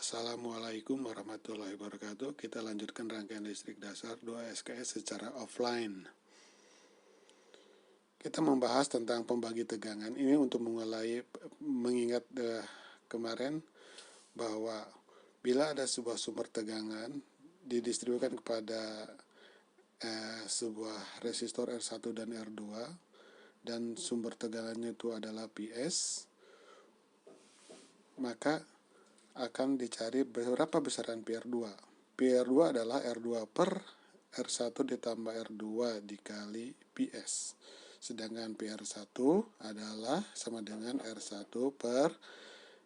Assalamualaikum warahmatullahi wabarakatuh. Kita lanjutkan rangkaian listrik dasar 2 SKS secara offline. Kita membahas tentang pembagi tegangan. Ini untuk mengingat kemarin bahwa bila ada sebuah sumber tegangan didistribusikan kepada sebuah resistor R1 dan R2 dan sumber tegangannya itu adalah PS, maka akan dicari berapa besaran PR2. PR2 adalah R2 per R1 ditambah R2 dikali PS. Sedangkan PR1 adalah sama dengan R1 per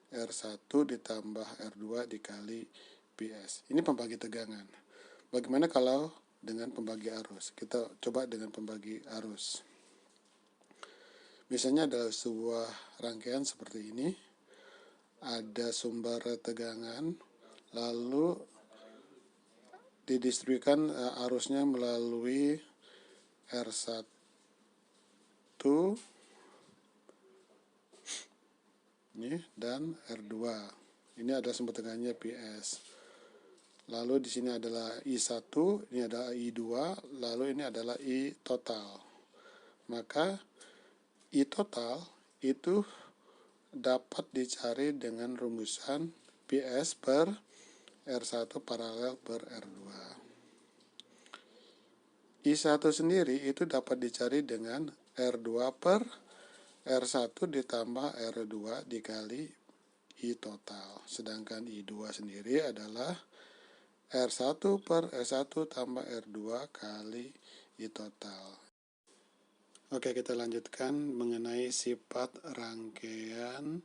R1 ditambah R2 dikali PS. Ini pembagi tegangan. Bagaimana kalau dengan pembagi arus? Kita coba dengan pembagi arus. Misalnya adalah sebuah rangkaian seperti ini. Ada sumber tegangan, lalu didistribusikan arusnya melalui R1 ini dan R2. Ini adalah sumber tegangannya PS. Lalu di sini adalah I1, ini adalah I2, lalu ini adalah I total. Maka I total itu dapat dicari dengan rumusan PS per R1 paralel per R2. I1 sendiri itu dapat dicari dengan R2 per R1 ditambah R2 dikali I total. Sedangkan I2 sendiri adalah R1 per R1 tambah R2 kali I total. Oke, kita lanjutkan mengenai sifat rangkaian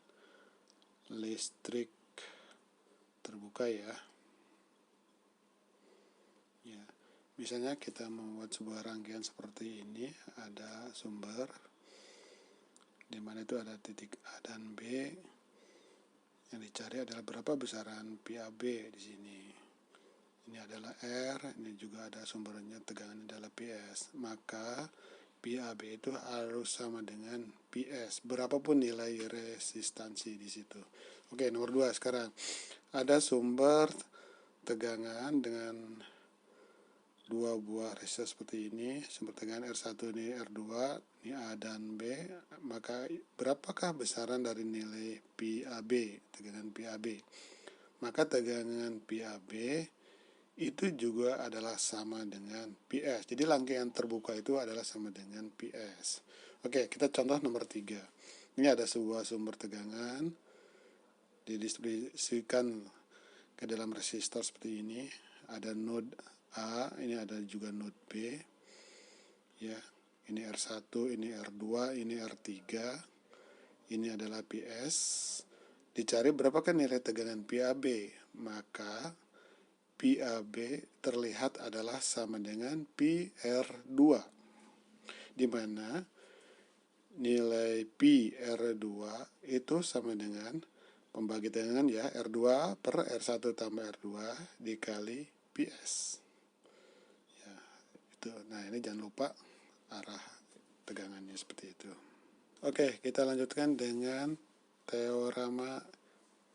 listrik terbuka ya. Misalnya kita membuat sebuah rangkaian seperti ini, ada sumber di mana itu ada titik A dan B. Yang dicari adalah berapa besaran PAB di sini. Ini adalah R, ini juga ada sumbernya, tegangan adalah PS. Maka PAB itu harus sama dengan PS, berapapun nilai resistansi di situ. Oke, nomor 2 sekarang. Ada sumber tegangan dengan dua buah resistor seperti ini, sumber tegangan R1 ini R2, ini A dan B, maka berapakah besaran dari nilai PAB, tegangan PAB? Maka tegangan PAB itu juga adalah sama dengan PS. Jadi rangkaian terbuka itu adalah sama dengan PS. Oke, kita contoh nomor 3. Ini ada sebuah sumber tegangan didistribusikan ke dalam resistor seperti ini. Ada node A, ini ada juga node B. Ya, ini R1, ini R2, ini R3. Ini adalah PS. Dicari berapakah nilai tegangan PAB? Maka PAB terlihat adalah sama dengan PR2, di mana nilai PR2 itu sama dengan pembagi tegangan ya, R2 per R1 tambah R2 dikali PS. Ya, itu. Nah, ini jangan lupa arah tegangannya seperti itu. Oke, kita lanjutkan dengan teorema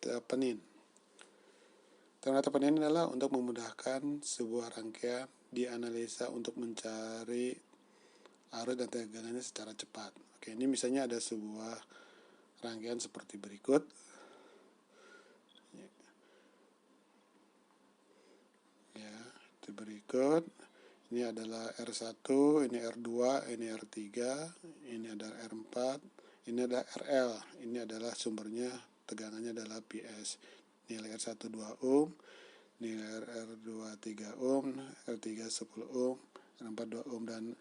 Thevenin. Teorema Thevenin adalah untuk memudahkan sebuah rangkaian dianalisa untuk mencari arus dan tegangannya secara cepat. Oke, ini misalnya ada sebuah rangkaian seperti berikut. Ya, itu berikut. Ini adalah R1, ini R2, ini R3, ini adalah R4, ini adalah RL. Ini adalah sumbernya, tegangannya adalah PS. Nilai R1 2 ohm, nilai R2 3 ohm, R3 10 ohm, R4 2 ohm, dan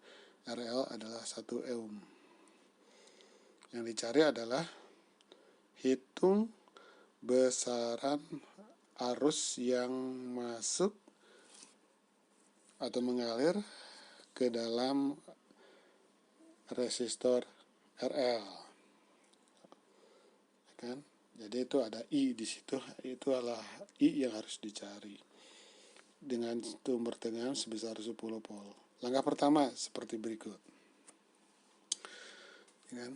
RL adalah 1 ohm. Yang dicari adalah hitung besaran arus yang masuk atau mengalir ke dalam resistor RL. Kan? Jadi itu ada I di situ, itu adalah I yang harus dicari dengan sumber tegangan sebesar 10 volt. Langkah pertama seperti berikut. Kan?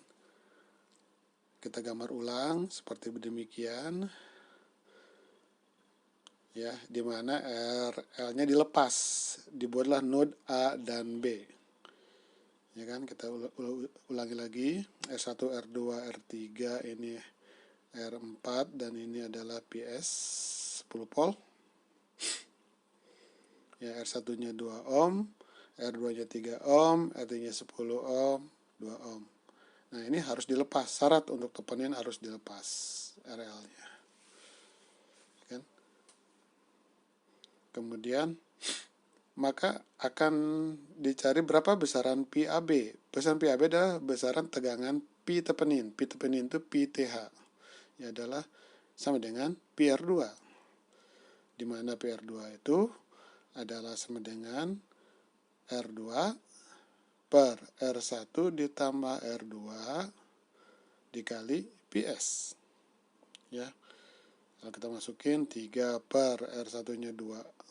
Kita gambar ulang seperti demikian. ya, di mana RL-nya dilepas, dibuatlah node A dan B, ya kan. Kita ulangi lagi, R1, R2, R3 ini R4, dan ini adalah PS 10 volt, ya. R1-nya 2 ohm, R2-nya 3 ohm, R3-nya 10 ohm, 2 ohm. Nah, ini harus dilepas, syarat untuk tepenin harus dilepas RL-nya, kan. Kemudian maka akan dicari berapa besaran PAB. Besaran PAB adalah besaran tegangan Pi tepenin. Pi tepenin itu Pi TH. Ya adalah sama dengan PR2. Di mana PR2 itu adalah sama dengan R2 per R1 ditambah R2 dikali PS. Ya. Kalau kita masukin 3 per R1-nya 2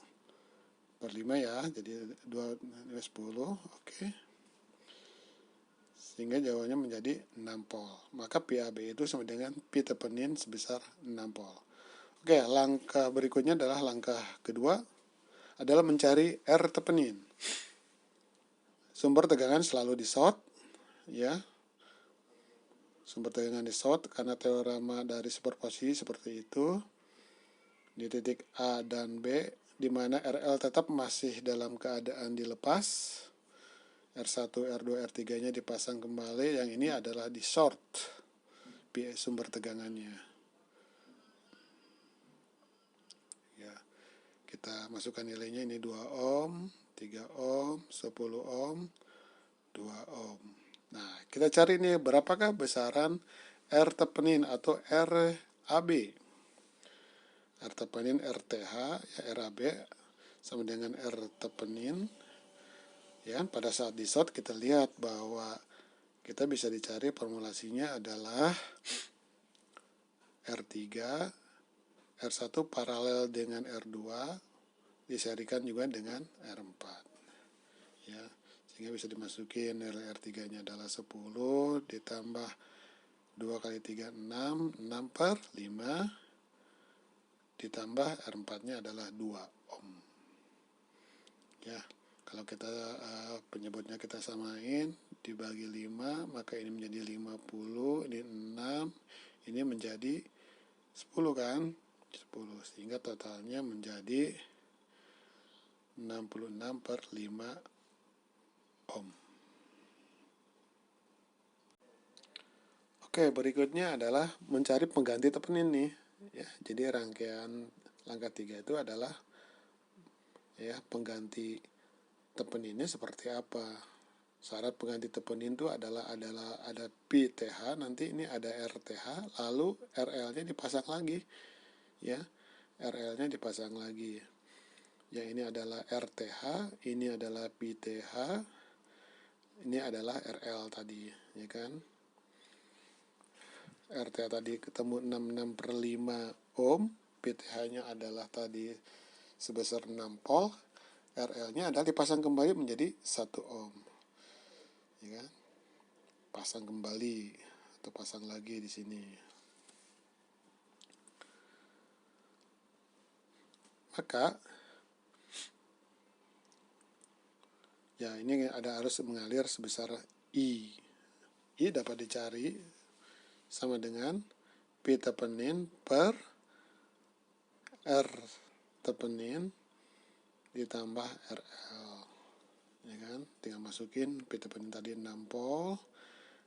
per 5, ya, jadi 2 10, oke. Sehingga jawabannya menjadi 6 volt. Maka PAB itu sama dengan Pi tepenin sebesar 6 volt. Oke, langkah berikutnya adalah langkah kedua adalah mencari R tepenin. Sumber tegangan selalu di short, ya. Sumber tegangan di short karena teorema dari superposisi seperti itu. Di titik A dan B, di mana RL tetap masih dalam keadaan dilepas, R1, R2, R3-nya dipasang kembali, yang ini adalah di short sumber tegangannya. Ya, kita masukkan nilainya, ini 2 ohm, 3 ohm, 10 ohm, 2 ohm. Nah, kita cari nih berapakah besaran R tepenin atau RAB. R tepenin RTH, ya, RAB sama dengan R tepenin. Ya, pada saat di short kita lihat bahwa kita bisa dicari formulasinya adalah R3, R1 paralel dengan R2 diserikan juga dengan R4. Ya, sehingga bisa dimasukin nilai R3-nya adalah 10 ditambah 2 kali 3 6, 6 per 5 ditambah R4-nya adalah 2 ohm. Ya, kalau kita penyebutnya kita samain, dibagi 5, maka ini menjadi 50, ini 6, ini menjadi 10, kan? 10, sehingga totalnya menjadi 66 per 5 ohm. Oke, berikutnya adalah mencari pengganti tepenin nih. Ya, jadi rangkaian langkah 3 itu adalah, ya, pengganti tepeninnya seperti apa. Syarat pengganti tepenin itu adalah ada Pi TH, nanti ini ada RTH, lalu RL-nya dipasang lagi, ya. RL-nya dipasang lagi. Yang ini adalah RTH, ini adalah Pi TH, ini adalah RL tadi, ya kan. RTH tadi ketemu 66 per 5 ohm, PTH-nya adalah tadi sebesar 6 volt, RL-nya adalah dipasang kembali menjadi 1 ohm. Ya kan? Pasang kembali atau pasang lagi di sini. Maka ya, ini ada arus mengalir sebesar I. I dapat dicari sama dengan P tepenin per R tepenin ditambah RL. Ya kan? Tinggal masukin P tepenin tadi 6 volt,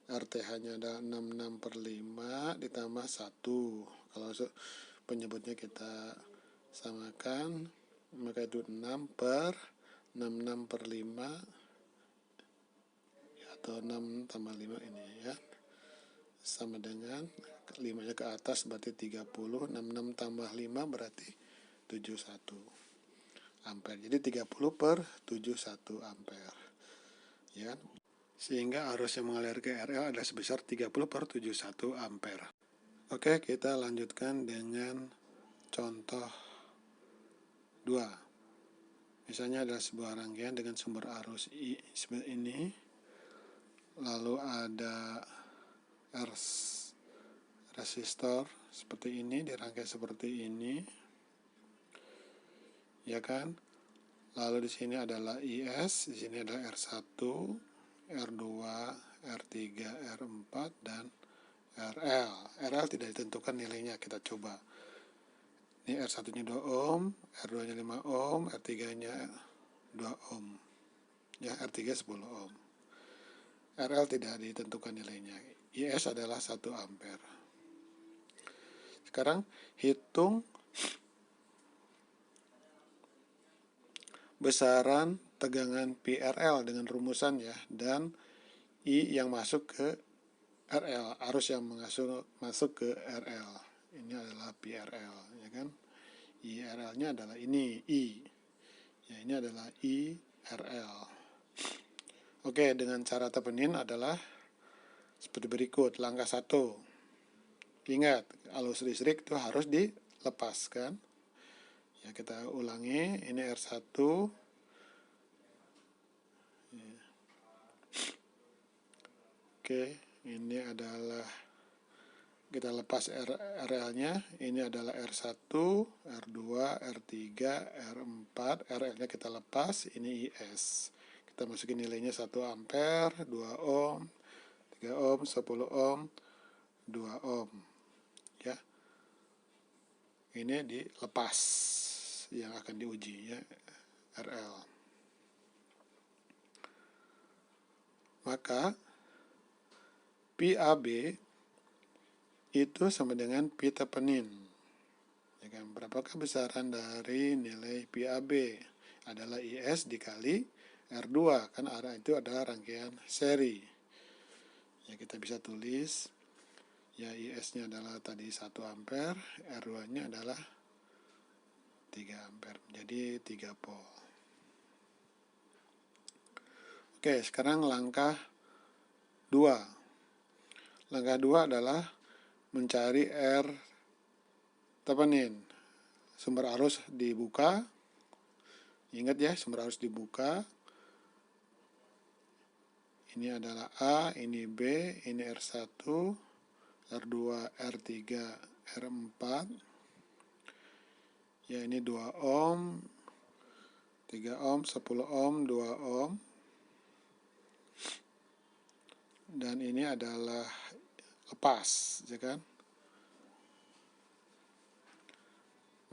RTH-nya ada 66 per 5 ditambah 1. Kalau penyebutnya kita samakan, maka itu 6 per 66 per 5, atau 6 tambah 5 ini, ya, sama dengan 5-nya ke atas berarti 30, 66 tambah 5 berarti 71 ampere. Jadi 30 per 71 ampere, ya. Sehingga arus yang mengalir ke RL adalah sebesar 30 per 71 ampere. Oke, kita lanjutkan dengan contoh 2. Misalnya ada sebuah rangkaian dengan sumber arus I seperti ini, lalu ada resistor seperti ini, dirangkai seperti ini. ya kan? Lalu di sini adalah IS, di sini adalah R1, R2, R3, R4, dan RL. RL tidak ditentukan nilainya, kita coba. Ini R1-nya 2 ohm, R2-nya 5 ohm, R3-nya 2 ohm. Ya, R3 10 ohm. RL tidak ditentukan nilainya. IS adalah 1 ampere. Sekarang hitung besaran tegangan PRL dengan rumusan ya, dan I yang masuk ke RL, arus yang masuk ke RL. Ini adalah PRL, ya kan? IRL-nya adalah ini, I. Ya, ini adalah IRL. Oke, dengan cara tepenin adalah seperti berikut. Langkah 1. Ingat, arus listrik itu harus dilepaskan. Ya, kita ulangi. Ini R1. Oke, ini adalah kita lepas RL-nya. Ini adalah R1, R2, R3, R4. RL-nya kita lepas. Ini IS. Kita masukin nilainya 1 ampere, 2 ohm, 3 ohm, 10 ohm, 2 ohm. Ya. Ini dilepas yang akan diuji ya, RL. Maka PAB itu sama dengan P tepenin. Ya kan? Berapakah besaran dari nilai PAB? Adalah IS dikali R2, kan arah itu adalah rangkaian seri. Ya, kita bisa tulis ya, IS-nya adalah tadi 1 ampere, R2-nya adalah 3 ampere, jadi 3 volt. Oke, sekarang langkah 2. Langkah 2 adalah mencari R tepenin. Sumber arus dibuka. Ingat ya, sumber arus dibuka. Ini adalah A, ini B, ini R1, R2, R3, R4. Ya, ini 2 ohm, 3 ohm, 10 ohm, 2 ohm. Dan ini adalah lepas, ya kan?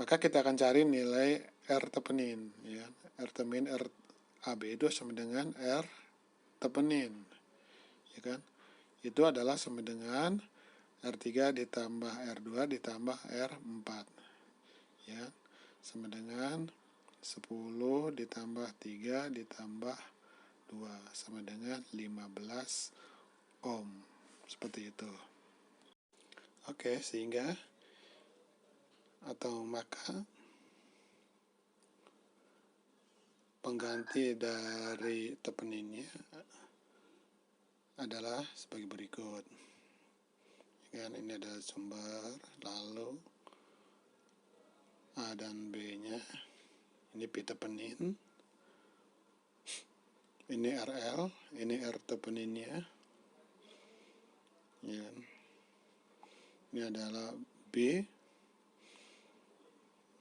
Maka kita akan cari nilai R tepenin, ya. R tepenin RAB itu sama dengan R tepenin, ya kan? Itu adalah sama dengan R3 ditambah R2 ditambah R4, ya, sama dengan 10 ditambah 3 ditambah 2 sama dengan 15 ohm, seperti itu. Oke, sehingga atau maka pengganti dari tepeninnya adalah sebagai berikut. Kan ini ada sumber, lalu A dan B-nya. Ini P tepenin. Ini RL, ini R tepeninnya. Ya. Ini adalah B.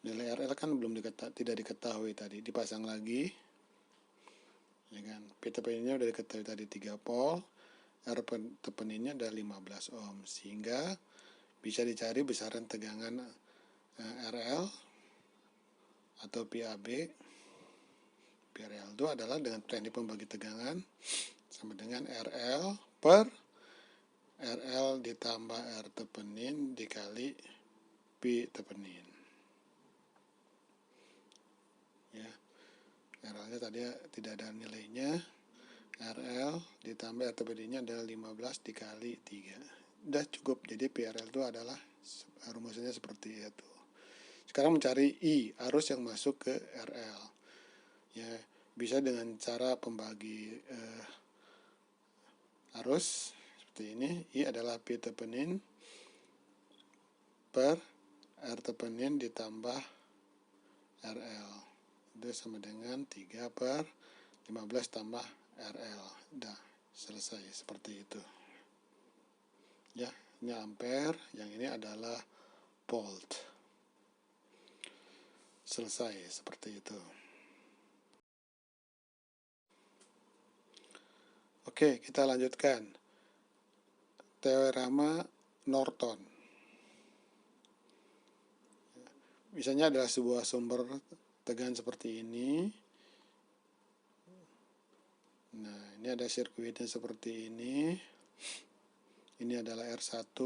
Nilai RL kan tidak diketahui tadi, dipasang lagi. Ya kan? P tepeninnya udah diketahui tadi 3 volt. R tepeninnya ada 15 ohm, sehingga bisa dicari besaran tegangan RL atau PAB. PRL itu adalah dengan teknik pembagi tegangan sama dengan RL per RL ditambah R tepenin dikali P tepenin. Ya, RL-nya tadi tidak ada nilainya. RL ditambah R tepeninnya adalah 15 dikali 3. Udah cukup. Jadi PRL itu adalah rumusnya seperti itu. Sekarang mencari I, arus yang masuk ke RL. Ya, bisa dengan cara pembagi arus seperti ini. I adalah P tepenin per R tepenin ditambah RL. Itu sama dengan 3 per 15 tambah RL. Udah selesai seperti itu. Ya, ini ampere, yang ini adalah volt. selesai seperti itu. Oke, kita lanjutkan. Teorema Norton. Misalnya adalah sebuah sumber tegangan seperti ini. Nah, ini ada sirkuitnya seperti ini. Ini adalah R1,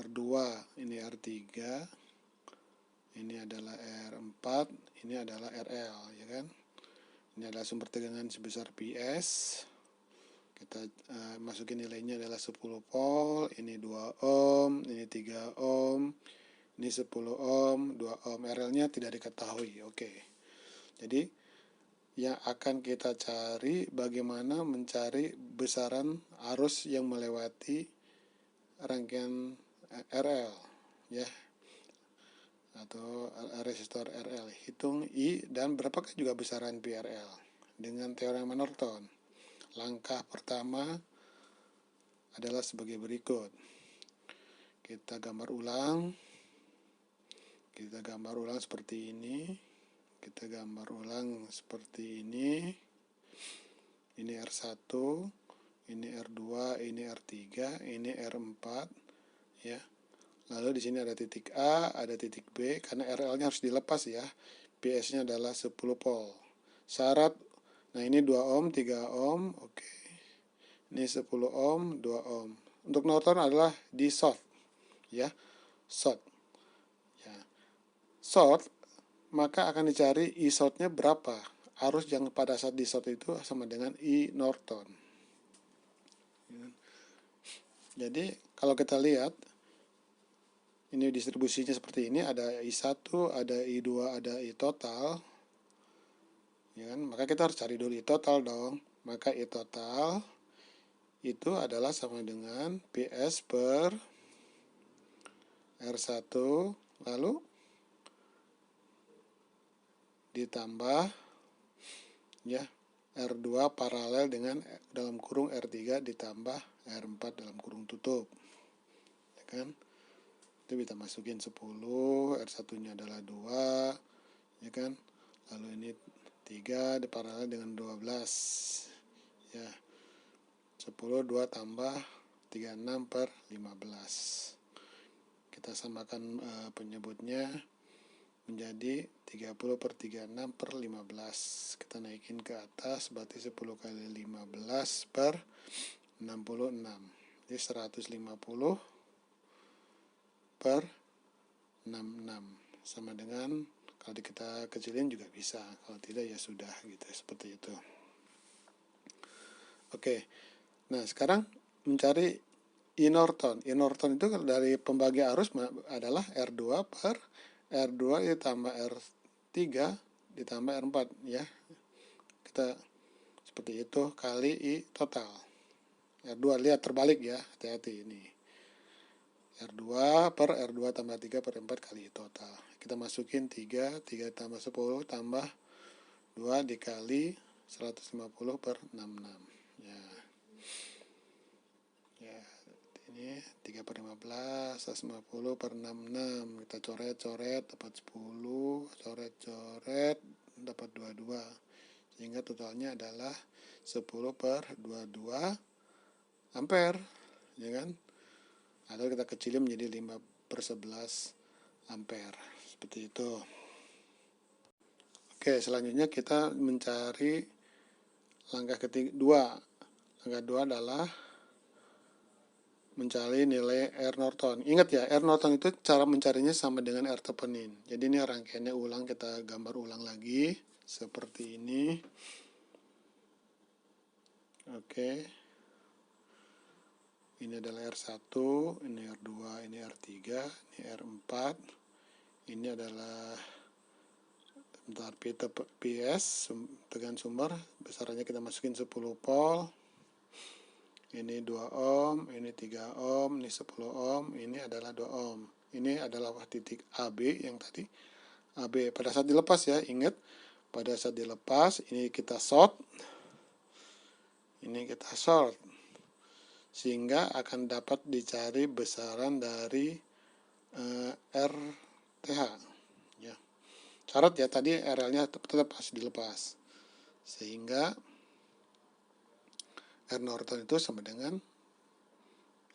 R2, ini R3, ini adalah R4, ini adalah RL, ya kan? Ini adalah sumber tegangan sebesar PS. Kita masukin nilainya adalah 10 volt, ini 2 ohm, ini 3 ohm, ini 10 ohm, 2 ohm. RL-nya tidak diketahui. Oke. Jadi yang akan kita cari bagaimana mencari besaran arus yang melewati rangkaian RL, ya, atau resistor RL. Hitung I dan berapakah juga besaran PRL dengan teorema Norton. Langkah pertama adalah sebagai berikut. Kita gambar ulang seperti ini. Kita gambar ulang seperti ini. Ini R1, ini R2, ini R3, ini R4, ya. Lalu di sini ada titik A, ada titik B, karena RL-nya harus dilepas ya. PS-nya adalah 10 volt. Syarat, nah ini 2 ohm, 3 ohm, oke. Ini 10 ohm, 2 ohm. Untuk Norton adalah di short, ya. Short. Ya. Short, maka akan dicari I short-nya berapa. Arus yang pada saat di short itu sama dengan I Norton. Jadi, kalau kita lihat, ini distribusinya seperti ini, ada I1, ada I2, ada I total. Ya kan? Maka kita harus cari dulu I total dong. Maka I total itu adalah sama dengan PS per R1, lalu ditambah ya R2 paralel dengan dalam kurung R3 ditambah R4 dalam kurung tutup. Ya kan? Itu kita masukin 10, R1-nya adalah 2, ya kan? Lalu ini 3 paralel dengan 12. Ya. 10, 2 tambah 36 per 15. Kita samakan penyebutnya menjadi 30 per 36 per 15. Kita naikin ke atas, berarti 10 kali 15 per 66. Jadi 150 per 66 sama dengan, kalau kita kecilin juga bisa, kalau tidak ya sudah gitu, seperti itu. Oke, nah sekarang mencari I Norton. I Norton itu dari pembagi arus adalah R2 per R2 ditambah R3 ditambah R4 ya. Kita seperti itu kali I total. R2 lihat terbalik ya, hati-hati ini. R2 per R2 tambah 3 per 4 kali total. Kita masukin 3 tambah 10 tambah 2 dikali 150 per 66. Ya, ini 3 per 15, 150 per 66. Kita coret-coret, dapat 10, coret-coret, dapat 22. Sehingga totalnya adalah 10 per 22 ampere, ya kan? Atau kita kecilin menjadi 5 per 11 ampere. Seperti itu. Oke, selanjutnya kita mencari langkah ketiga. Langkah 2 adalah mencari nilai R Norton. Ingat ya, R Norton itu cara mencarinya sama dengan R Thevenin. Jadi ini rangkaiannya ulang, kita gambar ulang lagi. Seperti ini. Oke. Ini adalah R1, ini R2, ini R3, ini R4. Ini adalah PS, tegangan sumber. Besarannya kita masukin 10 volt. Ini 2 ohm, ini 3 ohm, ini 10 ohm, ini adalah 2 ohm. Ini adalah titik AB yang tadi. AB pada saat dilepas ya, ingat. Pada saat dilepas, ini kita short. Ini kita short. Sehingga akan dapat dicari besaran dari RTH. Ya. syarat ya, tadi RL-nya tetap harus dilepas, sehingga R Norton itu sama dengan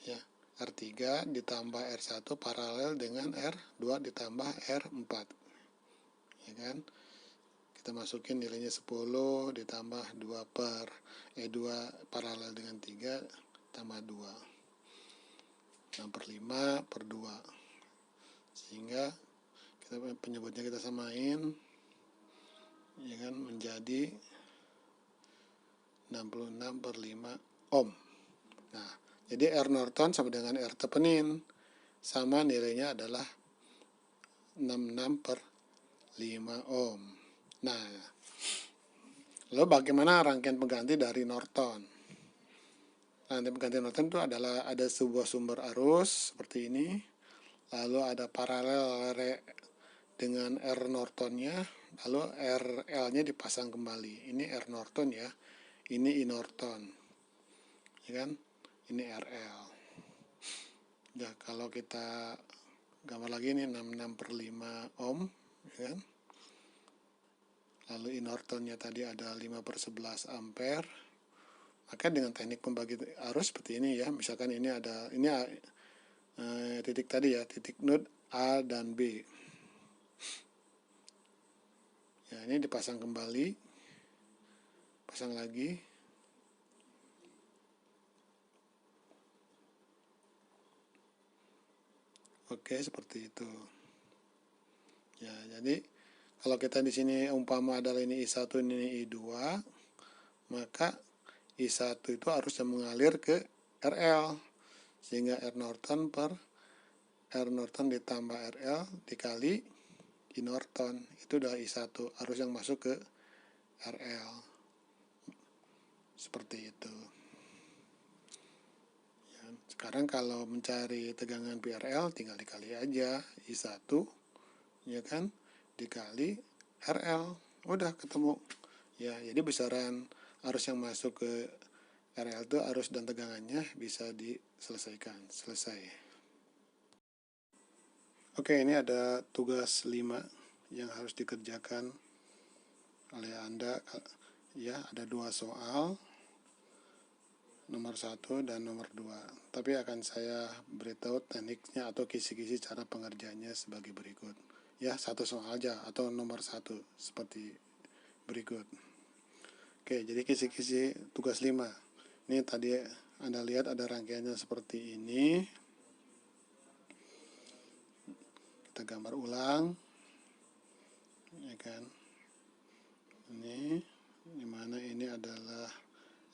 ya R3 ditambah R1 paralel dengan R2 ditambah R4, ya kan. Kita masukin nilainya 10 ditambah 2 paralel dengan 3 tambah 2, 6/5 per 2, sehingga kita penyebutnya kita samain, ya kan, menjadi 66/5 ohm. Nah, jadi R Norton sama dengan R Thevenin, sama nilainya adalah 66/5 ohm. Nah, lalu bagaimana rangkaian pengganti dari Norton? Rangkaian pengganti Norton itu adalah ada sebuah sumber arus seperti ini, lalu ada paralel dengan R Nortonnya, lalu RL-nya dipasang kembali. Ini R Norton ya, ini I Norton, ya kan? Ini RL. Ya, kalau kita gambar lagi ini 66/5 ohm, ya kan? Lalu I Nortonnya tadi ada 5/11 ampere. Maka dengan teknik pembagi arus seperti ini ya, misalkan ini ada titik tadi ya, titik node A dan B. Ya, ini dipasang kembali, pasang lagi. Oke, seperti itu. Ya, jadi kalau kita di sini umpama adalah ini I1, ini I2, maka I1 itu harusnya mengalir ke RL, sehingga R Norton per R Norton ditambah RL dikali I Norton, itu udah I1, arus yang masuk ke RL. Seperti itu. Ya, sekarang kalau mencari tegangan PRL tinggal dikali aja I1, ya kan, dikali RL, udah ketemu. Ya, jadi besaran arus yang masuk ke RL itu arus dan tegangannya bisa diselesaikan. Selesai. Oke, ini ada tugas 5 yang harus dikerjakan oleh Anda. Ya, ada 2 soal, nomor 1 dan nomor 2. Tapi akan saya beritahu tekniknya atau kisi-kisi cara pengerjaannya sebagai berikut. Ya, 1 soal aja atau nomor 1 seperti berikut. Oke, jadi kisi-kisi tugas 5. Ini tadi Anda lihat ada rangkaiannya seperti ini. Kita gambar ulang. Ya kan. Ini dimana ini adalah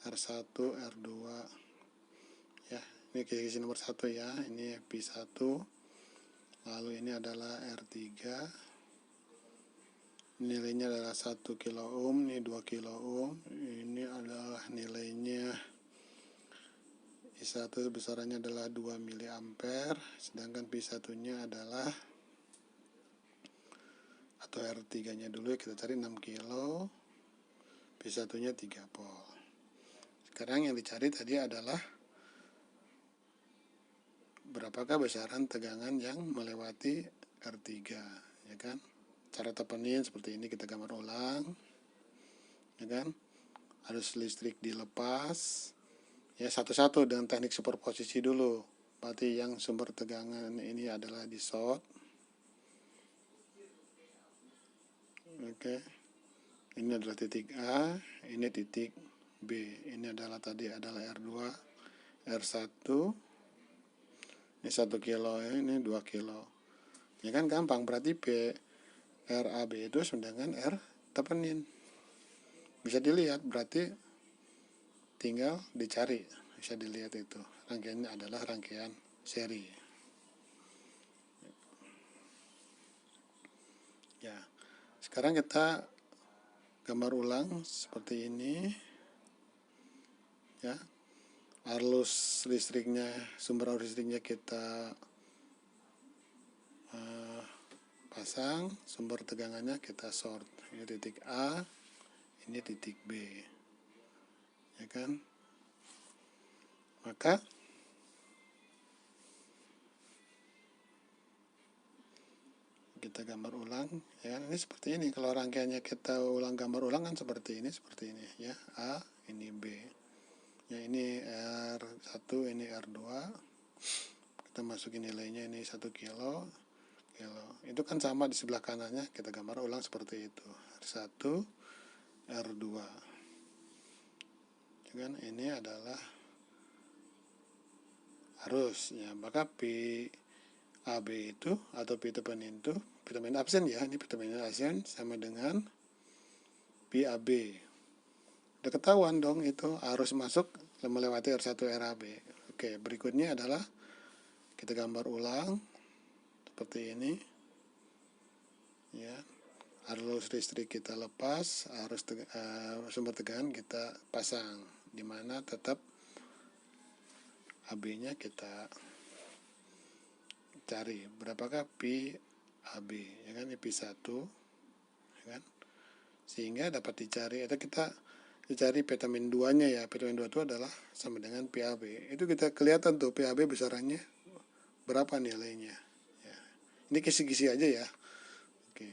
R1, R2. Ya, ini kisi-kisi nomor 1 ya. Ini P1. Lalu ini adalah R3. Nilainya adalah 1 kilo ohm, ini 2 kilo ohm. Ini adalah nilainya I1 besarannya adalah 2 mili ampere, sedangkan P1-nya adalah, atau R3-nya dulu kita cari 6 kilo, P1-nya 3 volt. Sekarang yang dicari tadi adalah berapakah besaran tegangan yang melewati R3, ya kan? Cara Thevenin seperti ini, kita gambar ulang, ya kan? Arus listrik dilepas, ya satu-satu dengan teknik superposisi dulu. Berarti yang sumber tegangan ini adalah di short. Oke. Ini adalah titik A, ini titik B. Ini adalah tadi adalah R2, R1. Ini 1 kilo, ini 2 kilo. Ya kan gampang, berarti RAB itu sama dengan R Thevenin. Bisa dilihat, berarti tinggal dicari. Bisa dilihat itu. Rangkaiannya adalah rangkaian seri. Ya. Sekarang kita gambar ulang seperti ini. Ya. Arus listriknya, sumber arus listriknya kita pasang, sumber tegangannya kita short. Ini titik A, ini titik B. Ya kan? Maka kita gambar ulang ya kan. Ini seperti ini, kalau rangkaiannya kita ulang gambar ulang kan seperti ini ya. A, ini B ya, ini R1, ini R2, kita masukin nilainya, ini 1 kilo. Itu kan sama di sebelah kanannya, kita gambar ulang seperti itu. R1, R2 kan, ini adalah arus ya, maka PAB itu atau pitomenin itu, pitomenin absen ya, ini pitomenin absen sama dengan PAB. Udah ketahuan dong itu arus masuk melewati R1 RAB. Oke, berikutnya adalah kita gambar ulang seperti ini ya. Arus listrik kita lepas, arus sumber tegangan kita pasang, dimana tetap AB-nya kita cari berapakah PAB ya kan, P1 ya kan, sehingga dapat dicari, atau kita dicari petamin 2 nya ya. Petamin 2 itu adalah sama dengan PAB. Itu kita kelihatan tuh PAB besarannya berapa nilainya ya. Ini kisi-kisi aja ya. Oke,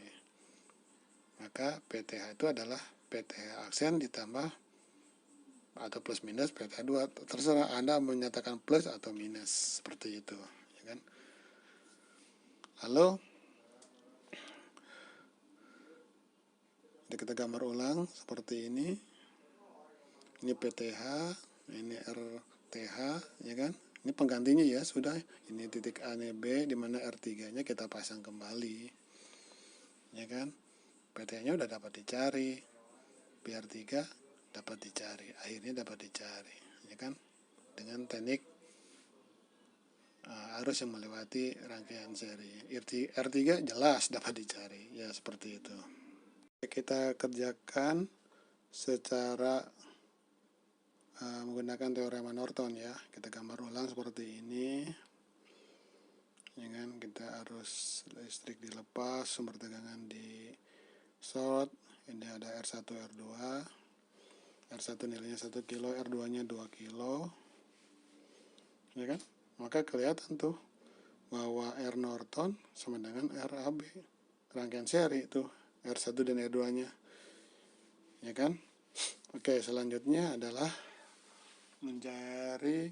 maka PTH itu adalah PTH aksen ditambah atau plus minus PTH 2, terserah Anda menyatakan plus atau minus seperti itu ya kan. Lalu kita gambar ulang seperti ini PTH, ini RTH ya kan. Ini penggantinya ya sudah, ini titik A, ini B, dimana R3 nya kita pasang kembali ya kan. PTH nya udah dapat dicari, PR3 dapat dicari, akhirnya dapat dicari ya kan, dengan teknik arus yang melewati rangkaian seri. R3 jelas dapat dicari ya, seperti itu. Kita kerjakan secara menggunakan teorema Norton ya. Kita gambar ulang seperti ini ya kan. Kita arus listrik dilepas, sumber tegangan di short, ini ada R1 R2. R1 nilainya 1 kilo, R2 nya 2 kilo ya kan. Maka kelihatan tuh bahwa R Norton sama dengan RAB, rangkaian seri itu R1 dan R2 nya ya kan. Oke, selanjutnya adalah mencari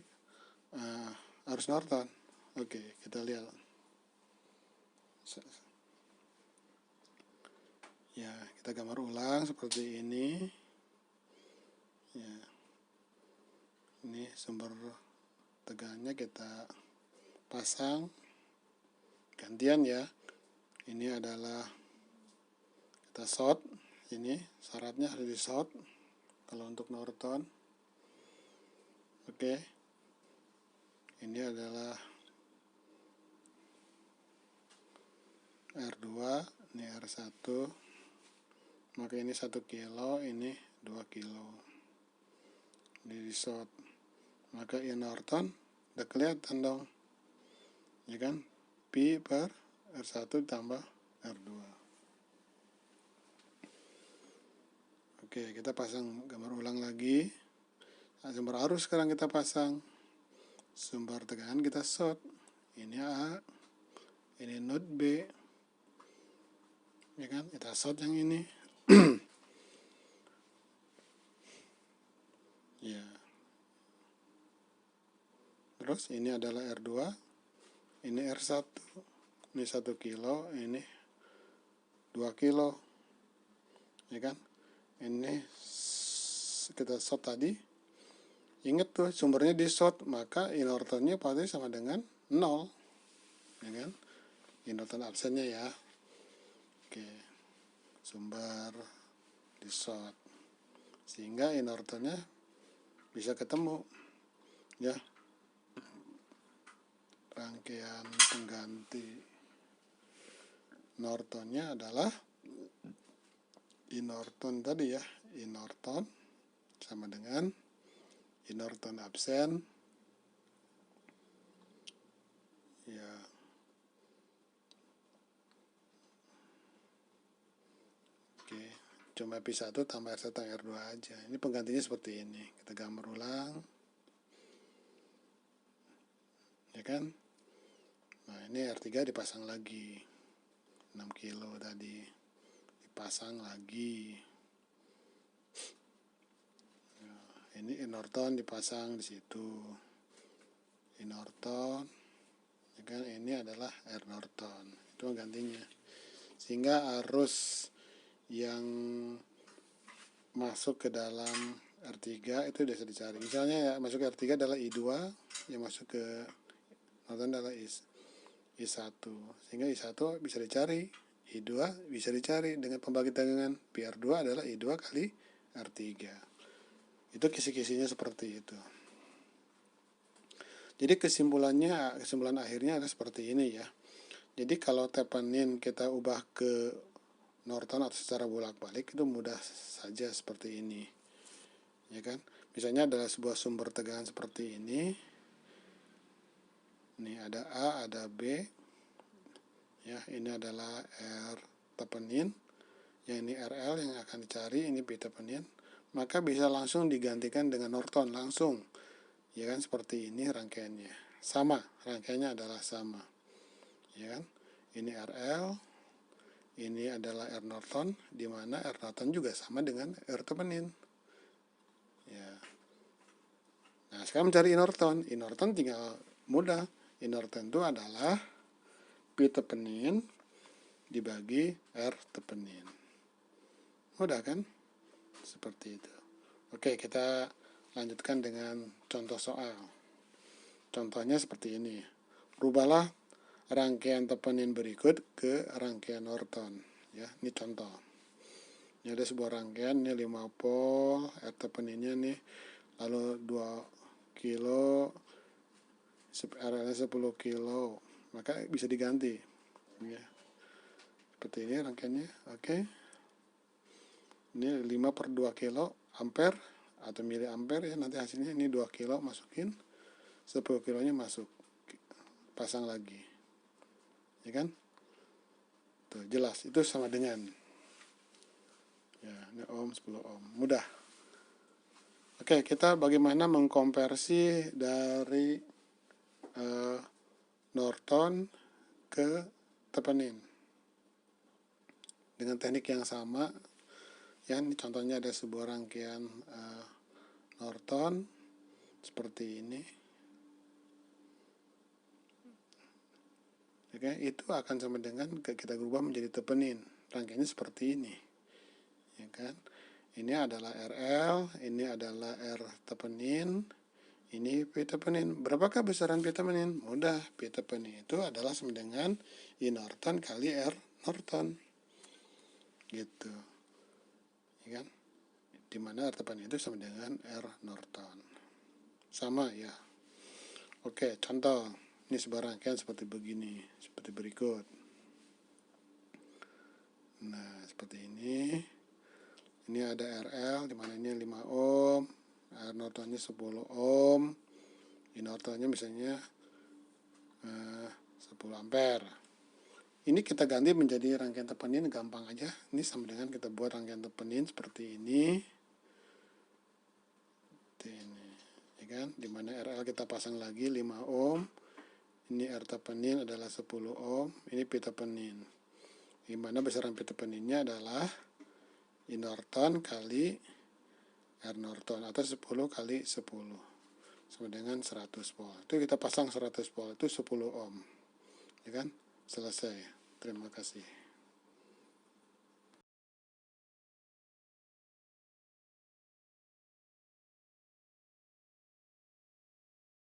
arus Norton. Oke, kita lihat ya, kita gambar ulang seperti ini ya. Ini sumber tegangannya kita pasang gantian ya. Ini adalah kita short, ini syaratnya harus di short kalau untuk Norton. Oke, ini adalah R2, ini R1, maka ini 1 kilo, ini 2 kilo, ini di short, maka in Norton udah kelihatan dong ya kan, P per R1 tambah R2. Oke, kita pasang gambar ulang lagi. Sumber arus sekarang kita pasang, sumber tegangan kita short, ini A, ini node B ya kan, kita short yang ini ya. Terus ini adalah R2, ini R1, ini 1 kilo, ini 2 kilo ya kan. Ini kita short tadi, ingat tuh sumbernya di short, maka inortonnya pasti sama dengan 0 ya kan, inorton absennya ya. Oke, sumber di short sehingga inortonnya bisa ketemu ya. Rangkaian pengganti Nortonnya adalah inorton tadi ya, inorton sama dengan inorton absen ya. Oke, cuma P1 tambah R1 R2 aja. Ini penggantinya seperti ini. Kita gambar ulang ya kan. Nah, ini R3 dipasang lagi. 6 kilo tadi dipasang lagi. Ini I Norton dipasang di situ, I Norton, ya kan, ini adalah R Norton, itu gantinya. Sehingga arus yang masuk ke dalam R3 itu bisa dicari. Misalnya ya, masuk ke R3 adalah I2, yang masuk ke Norton adalah I1. Sehingga I1 bisa dicari, I2 bisa dicari dengan pembagi tegangan. PR2 adalah I2 kali R3. Itu kisi-kisinya seperti itu. Jadi kesimpulan akhirnya adalah seperti ini ya. Jadi kalau Thevenin kita ubah ke Norton atau secara bolak-balik itu mudah saja seperti ini. Ya kan? Misalnya adalah sebuah sumber tegangan seperti ini. Ini ada A, ada B. Ya, ini adalah R Thevenin. Yang ini RL yang akan dicari, ini B Thevenin. Maka bisa langsung digantikan dengan Norton langsung. Ya kan, seperti ini rangkaiannya. Sama, rangkaiannya adalah sama. Ya kan? Ini RL, ini adalah R Norton, di mana R Norton juga sama dengan R Thevenin. Ya. Nah, sekarang mencari I Norton. I Norton tinggal mudah. I Norton itu adalah P Thevenin dibagi R Thevenin. Mudah kan? Seperti itu. Oke, kita lanjutkan dengan contoh soal. Contohnya seperti ini. Rubahlah rangkaian Thevenin berikut ke rangkaian Norton. Ya, ini contoh. Ini ada sebuah rangkaian, ini 5 volt, R Theveninnya nih, lalu 2 kilo, RL-nya 10 kilo, maka bisa diganti. Ya. Seperti ini rangkaiannya, oke. Ini 5 per 2 kilo ampere atau miliampere ya, nanti hasilnya ini 2 kilo masukin, 10 kilonya masuk, pasang lagi, ya kan? Tuh, jelas, itu sama dengan ya, ini ohm 10 ohm, mudah. Oke, kita bagaimana mengkonversi dari Norton ke Thevenin dengan teknik yang sama. Ya, ini contohnya ada sebuah rangkaian Norton seperti ini. Oke, itu akan sama dengan kita ubah menjadi Thevenin. Rangkaiannya seperti ini. Ya kan? Ini adalah RL, ini adalah R Thevenin, ini P Thevenin. Berapakah besaran P Thevenin? Mudah, P Thevenin itu adalah sama dengan I Norton kali R Norton. Gitu. Ya kan? Dimana R Thevenin itu sama dengan R Norton. Sama ya. Oke, contoh. Ini sebuah rangkaian seperti begini, seperti berikut. Nah, seperti ini. Ini ada RL, dimana ini 5 ohm, R Nortonnya 10 ohm, I Nortonnya misalnya 10 ampere. Ini kita ganti menjadi rangkaian Thevenin, gampang aja. Ini sama dengan kita buat rangkaian Thevenin seperti ini. Ya kan? Dimana RL kita pasang lagi 5 ohm. Ini R Thevenin adalah 10 ohm. Ini P Thevenin. Dimana besaran P Theveninnya adalah I Norton kali R Norton atau 10 kali 10 sama dengan 100 volt. Itu kita pasang 100 volt itu 10 ohm. Ya kan? Selesai. Terima kasih.